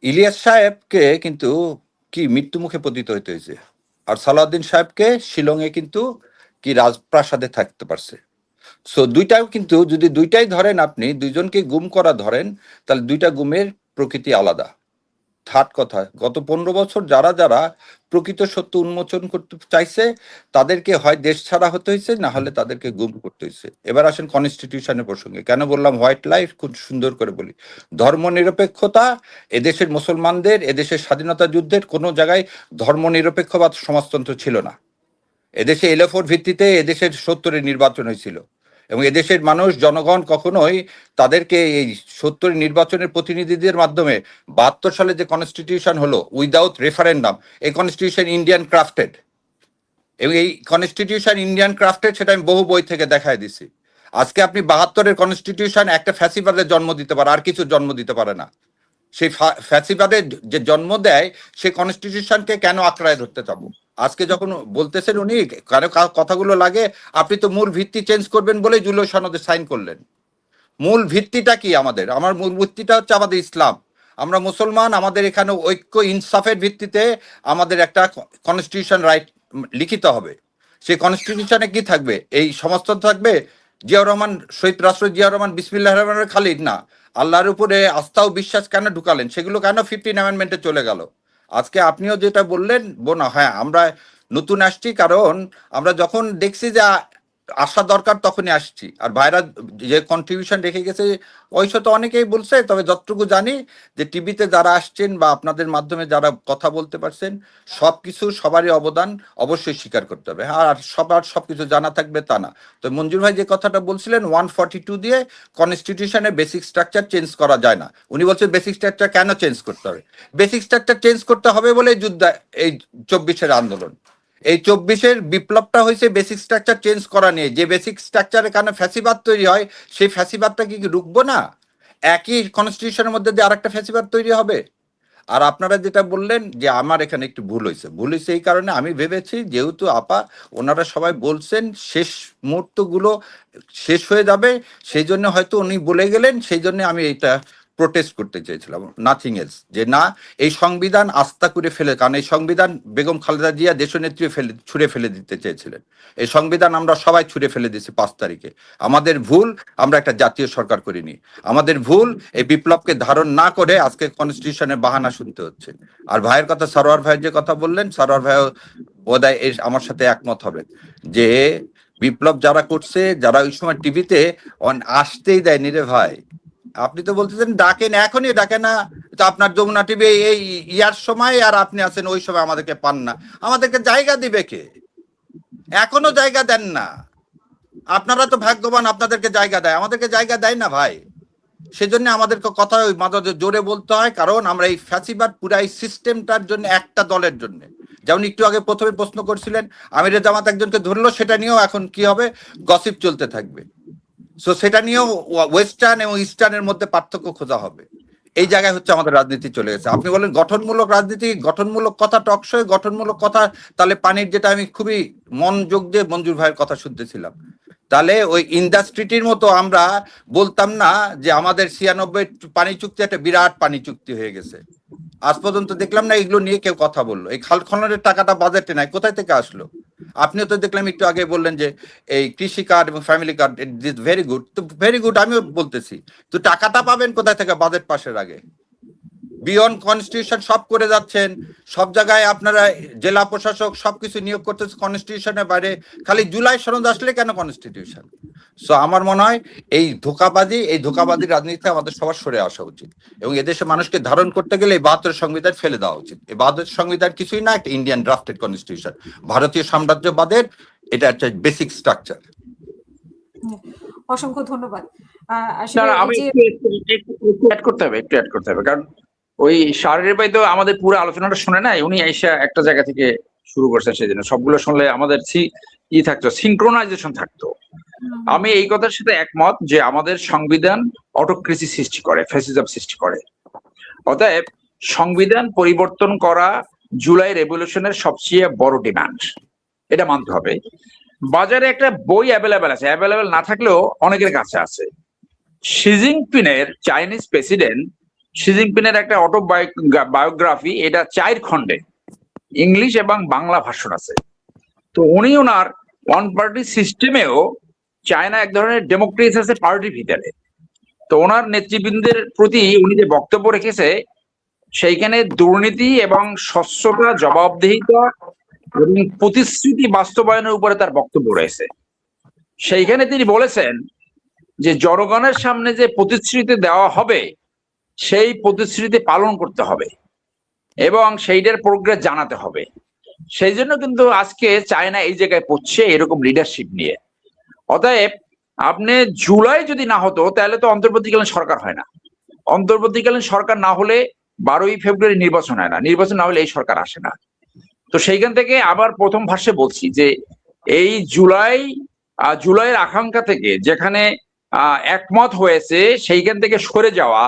ইলিয়াস সাহেবকে কিন্তু কি মৃত্যু মুখে পতিত হইতে হয়েছে, আর সালাউদ্দিন সাহেবকে শিলংয়ে কিন্তু কি রাজপ্রাসাদে থাকতে পারছে। সো দুইটাও কিন্তু যদি দুইটাই ধরেন, আপনি দুইজনকে গুম করা ধরেন, তাহলে দুইটা গুমের প্রকৃতি আলাদা। থার্ড কথা, গত 15 বছর যারা যারা প্রকৃত সত্য উন্মোচন করতে চাইছে তাদেরকে হয় দেশ ছাড়া হতে হয়েছে, না হলে তাদেরকে গুম করতে হয়েছে। এবার আসেন কনস্টিটিউশনের প্রসঙ্গে। কেন বললাম হোয়াইট লাইট, খুব সুন্দর করে বলি। ধর্ম নিরপেক্ষতা, এদেশের মুসলমানদের, এদেশের স্বাধীনতা যুদ্ধের কোনো জায়গায় ধর্ম নিরপেক্ষ বা সমাজতন্ত্র ছিল না। এদেশে এলএফওর ভিত্তিতে এদেশের 70-এর নির্বাচন হয়েছিল, এবং এদেশের মানুষ জনগণ কখনোই তাদেরকে এই 70-এর নির্বাচনের প্রতিনিধিদের মাধ্যমে 72 সালে যে কনস্টিটিউশন হলো উইদাউট রেফারেন্ডাম, এই কনস্টিটিউশন ইন্ডিয়ান ক্রাফটেড। এবং এই কনস্টিটিউশন ইন্ডিয়ান ক্রাফটেড, সেটা আমি বহু বই থেকে দেখায় দিছি। আজকে আপনি 72-এর কনস্টিটিউশন একটা ফ্যাসিবাদের জন্ম দিতে পারে, আর কিছু জন্ম দিতে পারে না। সেই ফ্যাসিবাদের যে জন্ম দেয়, সেই কনস্টিটিউশনকে কেন আঁকড়ায় ধরতে চাবো? আজকে যখন বলতেছেন উনি কারো কথাগুলো লাগে, আপনি তো মূল ভিত্তি চেঞ্জ করবেন বলেই জুলাই সনদে সাইন করলেন। মূল ভিত্তিটা কি আমাদের? আমার মূল ভিত্তিটা হচ্ছে আমাদের ইসলাম। আমরা মুসলমান, আমাদের এখানে ঐক্য ইনসাফের ভিত্তিতে আমাদের একটা কনস্টিটিউশন রাইট লিখিত হবে। সেই কনস্টিটিউশনে কি থাকবে? এই সমাজতন্ত্র থাকবে। জিয়াউর রহমান, শহীদ রাষ্ট্র জিয়াউর রহমান বিসমিল্লাহির রহমানির খালিদ না, আল্লাহর উপরে আস্থা ও বিশ্বাস কেন ঢুকালেন? সেগুলো কেন 15 অ্যামেন্ডমেন্টে চলে গেল? আজকে আপনিও যেটা বললেন বোনা, হ্যাঁ আমরা নতুন আসছি, কারণ আমরা যখন দেখছি যে আসা দরকার তখনই আসছি। আর ভাইরা যে কন্ট্রিবিউশন রেখে গেছে ওই তো অনেকেই বলছে, তবে যতটুকু জানি যে টিভিতে যারা আসছেন বা আপনাদের মাধ্যমে যারা কথা বলতে পারছেন, সবকিছু সবারই অবদান অবশ্যই স্বীকার করতে হবে। আর সবার সবকিছু জানা থাকবে তা না। তো মঞ্জুর ভাই যে কথাটা বলছিলেন 142 দিয়ে কনস্টিটিউশনের বেসিক স্ট্রাকচার চেঞ্জ করা যায় না, উনি বলছেন বেসিক স্ট্রাকচার কেন চেঞ্জ করতে হবে? বেসিক স্ট্রাকচার চেঞ্জ করতে হবে বলে যুদ্ধ, এই 24-এর আন্দোলন, এই 24-এর বিপ্লবটা হয়েছে বেসিক স্ট্রাকচার চেঞ্জ করা নিয়ে। যে বেসিক স্ট্রাকচারের কারণে ফ্যাসিবাদ তৈরি হয়, সেই ফ্যাসিবাদটা কি রুখবো না? একই কনস্টিটিউশনের মধ্যে দিয়ে আরেকটা ফ্যাসিবাদ তৈরি হবে। আর আপনারা যেটা বললেন যে আমার এখানে একটু ভুল হয়েছে এই কারণে আমি ভেবেছি, যেহেতু আপা ওনারা সবাই বলছেন শেষ মুহূর্তগুলো শেষ হয়ে যাবে, সেই জন্য হয়তো উনি বলে গেলেন, সেই জন্য আমি এটা প্রোটেস্ট করতে চেয়েছিলাম, নাথিং এলস। যে না, এই সংবিধান আস্থা করে ফেলে, কারণ এই সংবিধান বেগম খালেদা জিয়া দেশনেত্রী ছুঁড়ে ফেলে দিতে চেয়েছিলেন। এই সংবিধান আমরা সবাই ছুঁড়ে ফেলে দিয়েছি 5 তারিখে। আমাদের ভুল, আমরা একটা জাতীয় সরকার করিনি। আমাদের ভুল, এই বিপ্লবকে ধারণ না করে আজকে কনস্টিটিউশনের বাহানা শুনতে হচ্ছে। আর ভাইয়ের কথা, সরোয়ার ভাইয়ের যে কথা বললেন, সরোয়ার ভাই বোধহয় আমার সাথে একমত হবে যে বিপ্লব যারা করছে, যারা ওই সময় টিভিতে আসতেই দেয়নি রে ভাই। আপনি তো বলতেছেন ডাকেন, এখনই ডাকে না। তো আপনার যমুনা টিভি এই ইয়ার সময়, আর আপনি আছেন ওই সময়, আমাদেরকে পান না। আমাদেরকে জায়গা দিবে কে? এখনো জায়গা দেন না। আপনারা তো ভাগ্যবান, আপনাদেরকে জায়গা দেয়, আমাদেরকে জায়গা দেয় না ভাই। সেজন্য আমাদেরকে কথা ওই মাঝে জোরে বলতে হয়, কারণ আমরা এই ফ্যাসিবাদ পুরাই সিস্টেমটার জন্য, একটা দলের জন্য। যেমন একটু আগে প্রথমে প্রশ্ন করছিলেন আমিরে জামাত একজনকে ধরলো, সেটা নিয়েও এখন কি হবে? গসিপ চলতে থাকবে। সো সেটা নিয়েও ওয়েস্টার্ন এবং ইস্টার্নের মধ্যে পার্থক্য খোঁজা হবে। এই জায়গায় হচ্ছে আমাদের রাজনীতি চলে গেছে। আপনি বলেন গঠনমূলক রাজনীতি, গঠনমূলক কথা, টকশোয় গঠনমূলক কথা, তাহলে পানির, যেটা আমি খুবই মনোযোগ দিয়ে মঞ্জুর ভাইয়ের কথা শুনতেছিলাম, তাহলে ওই ইন্ডাস্ট্রিটির মতো আমরা বলতাম না যে আমাদের 96 পানি চুক্তি একটা বিরাট পানি চুক্তি হয়ে গেছে। আজ পর্যন্ত দেখলাম না এগুলো নিয়ে কেউ কথা বললো। এই খাল খননের টাকাটা বাজেটে নাই, কোথায় থেকে আসলো? আপনিও তো দেখলাম একটু আগে বললেন যে এই কৃষি কার্ড এবং family card, it very good. তো ভেরি গুড, আমিও বলতেছি, তো টাকাটা পাবেন কোথায় থেকে বাজেট পাশের আগে? বিয়ন্ড কনস্টিটিউশন সব করে যাচ্ছেন, সব জায়গায় আপনারা জেলা প্রশাসক সবকিছু নিয়োগ করতেছে কনস্টিটিউশনের বাইরে। খালি জুলাই সনদ আসলে কেন কনস্টিটিউশন? সো আমার মনে হয় এই ধোকাবাজি রাজনীতিতে আমাদের সবার সরে আসা উচিত, এবং এদেশে মানুষকে ধারণ করতে গেলে এই 72 সংবিধান ফেলে দেওয়া উচিত। এই 72 সংবিধান কিছুই না, একটা ইন্ডিয়ান ড্রাফটেড কনস্টিটিউশন, ভারতীয় সাম্রাজ্যবাদের এটা একটা বেসিক স্ট্রাকচার। অসংখ্য ধন্যবাদ। আসলে আমি একটু অ্যাড করতে হবে, কারণ ওই শাহরিয়ার ভাই তো আমাদের পুরো আলোচনাটা শুনে নাই, উনি আইসা একটা জায়গা থেকে শুরু করছেন, সেই জন্য সবগুলো শুনলে আমাদের থাকতো, সিনক্রোনাইজেশন থাকতো। আমি এই কথার সাথে একমত যে আমাদের সংবিধান অটোক্রেসি সৃষ্টি করে, ফ্যাসিজম সৃষ্টি করে। অতএব সংবিধান পরিবর্তন করা জুলাই রেভলিউশনের সবচেয়ে বড় ডিমান্ড, এটা মানতে হবে। বাজারে একটা বই অ্যাভেলেবেল আছে, অ্যাভেলেবেল না থাকলেও অনেকের কাছে আছে। শি জিনপিংয়ের চাইনিজ প্রেসিডেন্ট শি জিনপিংয়ের একটা বায়োগ্রাফি, এটা 4 খণ্ডে, ইংলিশ এবং বাংলা ভাষণ আছে। তো উনি ওনার ওয়ান পার্টি সিস্টেমেও, চায়না এক ধরনের ডেমোক্রেসি আছে পার্টির ভিতরে, তো ওনার নেতৃবৃন্দের প্রতি উনি যে বক্তব্য রেখেছে সেইখানে দুর্নীতি এবং স্বচ্ছতা, জবাবদিহিতা এবং প্রতিশ্রুতি বাস্তবায়নের উপরে তার বক্তব্য রয়েছে। সেইখানে তিনি বলেছেন যে জনগণের সামনে যে প্রতিশ্রুতি দেওয়া হবে সেই প্রতিশ্রুতি পালন করতে হবে এবং সেইটার প্রোগ্রেস জানাতে হবে। সেই জন্য কিন্তু আজকে চায়না এই জায়গায় পড়ছে এরকম লিডারশিপ নিয়ে। অতএব আপনি জুলাই যদি না হতো তাহলে তো অন্তর্বর্তীকালীন সরকার হয় না, অন্তর্বর্তীকালীন সরকার না হলে 12ই ফেব্রুয়ারি নির্বাচন হয় না, নির্বাচন না হলে এই সরকার আসে না। তো সেইখান থেকে আবার প্রথম ভাষ্যে বলছি যে এই জুলাইয়ের আকাঙ্ক্ষা থেকে যেখানে একমত হয়েছে সেইখান থেকে সরে যাওয়া,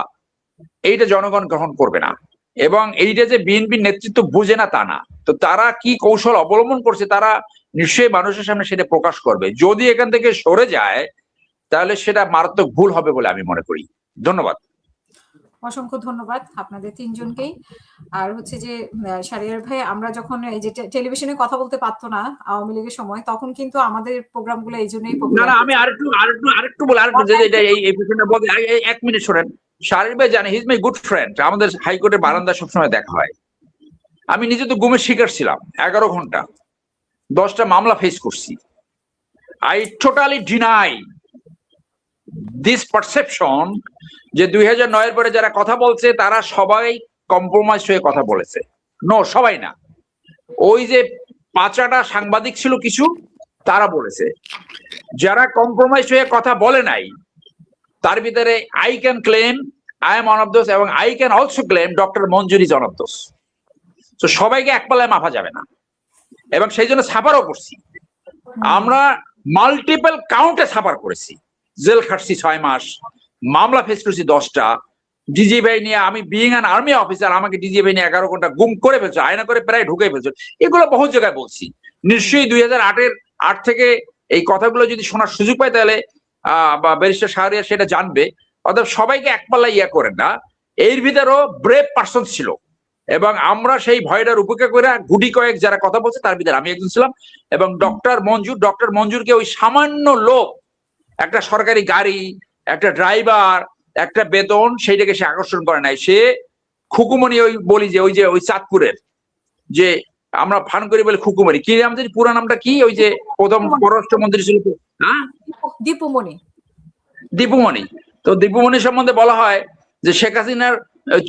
এইটা জনগণ গ্রহণ করবে না। এবং এইটা যে বিএনপির নেতৃত্ব বুঝে না তা না, তো তারা কি কৌশল অবলম্বন করছে তারা নিশ্চয়ই মানুষের সামনে সেটা প্রকাশ করবে। যদি এখান থেকে সরে যায় তাহলে সেটা মারাত্মক ভুল হবে বলে আমি মনে করি। ধন্যবাদ। অসংখ্য ধন্যবাদ আপনাদের তিনজনকেই। আর হচ্ছে যে শাহরিয়ার ভাই, আমরা যখন এই যে টেলিভিশনে কথা বলতে পারতো না আওয়ামী লীগের সময়, তখন কিন্তু আমাদের প্রোগ্রামগুলো এই জন্যই না, আমি আরেকটু বলে এই পিছনে বলতে 1 মিনিট শোনেন। শাহরিয়ার ভাই জানে, he is my good friend. আমাদের হাইকোর্টের বারান্দায় সবসময় দেখা হয়। আমি নিজে তো গুমের শিকার ছিলাম, 11 ঘন্টা 10টা মামলা ফেস করছি। I totally deny this perception যে 2009-এর পরে যারা কথা বলছে তারা সবাই কম্প্রোমাইজ হয়ে কথা বলেছে। নো, সবাই না। ওই যে 5টা সাংবাদিক ছিল কিছু, তারা বলেছে। যারা কম্প্রোমাইজ হয়ে কথা বলে নাই তার ভিতরে I can claim I am one of those, এবং I can also claim doctor Manjur is one of those. তো সবাইকে এক পাল্লায় মাপা যাবে না, এবং সেই জন্য ছাপারও করছি। আমরা মাল্টিপল কাউন্টে ছাপার করেছি, জেল খাটছি 6 মাস, মামলা ফেস করছি 10টা। ডিজি ভাই নিয়ে, আমি বিইং অ্যান আর্মি অফিসার, আমাকে ডিজি ভাই নিয়ে 11 ঘন্টা গুম করে ফেলছো, আয়না করে প্রায় ঢুকে ফেলছো। এগুলো বহু জায়গায় বলছি। নিশ্চয়ই 2008 থেকে এই কথাগুলো যদি শোনার সুযোগ পায় তাহলে বা ব্যারিস্টার শাহরিয়ার সেটা জানবে। অর্থাৎ সবাইকে এক পাল্লা ইয়া করেন না, এর ভিতরেও ব্রেভ পার্সন ছিল, এবং আমরা সেই ভয়টার উপেক্ষা করে গুটি কয়েক যারা কথা বলছে তার ভিতরে আমি একজন ছিলাম। এবং ডক্টর মঞ্জুরকে ওই সামান্য লোক, একটা সরকারি গাড়ি, একটা ড্রাইভার, একটা বেতন, সেইটাকে সে আকর্ষণ করে নাই। সে খুকুমণি, ওই বলি যে ওই চাঁদপুরের যে আমরা ফান করি বলে খুকুমণি, কি আমাদের পুরো নামটা কি, ওই যে প্রথম পররাষ্ট্রমন্ত্রী ছিল, হ্যাঁ, দীপুমণি। তো দীপুমণি সম্বন্ধে বলা হয় যে শেখ হাসিনার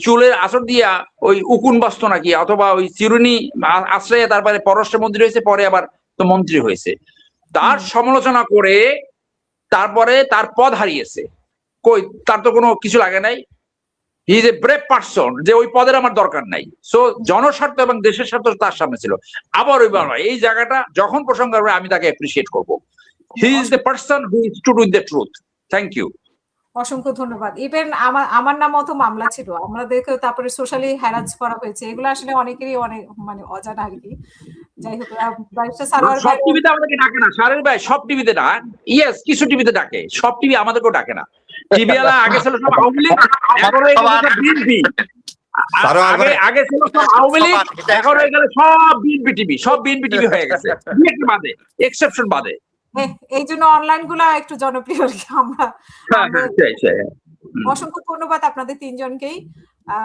চুলের আঁচড় দিয়া ওই উকুন বাস্ত নাকি, অথবা ওই চিরুনি আশ্রয়ে তারপরে পররাষ্ট্রমন্ত্রী হয়েছে, পরে আবার তো মন্ত্রী হয়েছে। তার সমালোচনা করে তারপরে তার পদ হারিয়েছে। কই, তার তো কোনো কিছু লাগে নাই। He is a brave person, যে ওই পদের আমার দরকার নাই। সো জনস্বার্থ এবং দেশের স্বার্থ তার সামনে ছিল। আবার ওই এই জায়গাটা যখন প্রসঙ্গ হবে আমি তাকে অ্যাপ্রিসিয়েট করবো। He is the person who stood with the truth. Thank you. অসংখ্য ধন্যবাদ। ইভেন আমার নামও তো মামলা ছিল, আমাদেরকে তারপরে সোশ্যালি হ্যারাস করা হয়েছে। এগুলো আসলে অনেকেরই অনেক মানে অজানা আর কি। যাই হোক, সব টিভিতে আমাদেরকে ডাকে না শাহরিয়ার ভাই, সব টিভিতে না। ইয়েস, কিছু টিভিতে ডাকে, সব টিভি আমাদেরকেও ডাকে না। টিভিওয়ালা আগে ছিল সব আওয়ামী লীগ, এখন হয়ে গেছে বিএনপি। আগে ছিল সব আওয়ামী লীগ, এখন হয়ে গেল সব বিএনপি টিভি, সব বিএনপি টিভি হয়ে গেছে, বাদে, এক্সেপশন বাদে। এই জন্য অনলাইন গুলা একটু জনপ্রিয় আমরা। অসংখ্য ধন্যবাদ আপনাদের তিনজনকেই,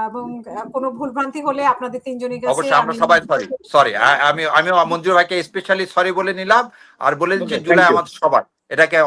এবং কোনো ভুলভ্রান্তি হলে আপনাদের তিনজনের কাছে অবশ্যই আমরা সবাই সরি। আমি মঞ্জুর ভাইকে স্পেশালি সরি বলে নিলাম, আর বলে দিচ্ছি জুলাই আমাদের সবার, এটাকে